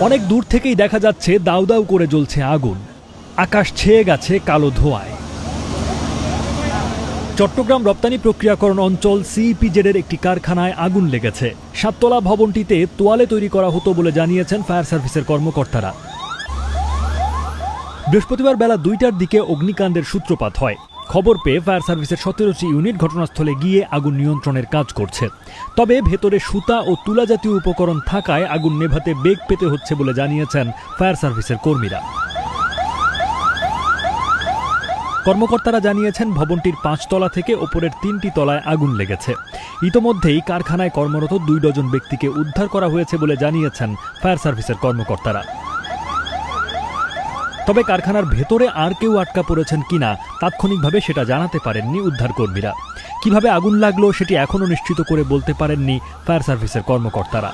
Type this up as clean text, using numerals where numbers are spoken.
অনেক দূর থেকেই দেখা যাচ্ছে দাউ দাউ করে জ্বলছে আগুন। আকাশ ছেয়ে গেছে কালো ধোঁয়ায়। চট্টগ্রাম রপ্তানি প্রক্রিয়াকরণ অঞ্চল সিইপিজেডের একটি কারখানায় আগুন লেগেছে। 7 তলা ভবনটিতে তোয়ালে তৈরি করা হতো বলে জানিয়েছেন ফায়ার সার্ভিসের কর্মকর্তারা। বৃহস্পতিবার বেলা 2টার দিকে অগ্নিকাণ্ডের সূত্রপাত হয়। খবর পেয়ে ফায়ার সার্ভিসের 17টি ইউনিট ঘটনাস্থলে গিয়ে আগুন নিয়ন্ত্রণের কাজ করছে। তবে ভেতরে সুতা ও তুলা জাতীয় উপকরণ থাকায় আগুন নেভাতে বেগ পেতে হচ্ছে বলে জানিয়েছেন ফায়ার সার্ভিসের কর্মীরা। কর্মকর্তারা জানিয়েছেন ভবনটির 5 তলা থেকে ওপরের 3টি তলায় আগুন লেগেছে। ইতোমধ্যেই কারখানায় কর্মরত 2 ডজন ব্যক্তিকে উদ্ধার করা হয়েছে বলে জানিয়েছেন ফায়ার সার্ভিসের কর্মকর্তারা। তবে কারখানার ভেতরে আর কেউ আটকা পড়েছেন কিনা তাৎক্ষণিকভাবে সেটা জানাতে পারেননি উদ্ধারকর্মীরা। কিভাবে আগুন লাগলো সেটি এখনও নিশ্চিত করে বলতে পারেননি ফায়ার সার্ভিসের কর্মকর্তারা।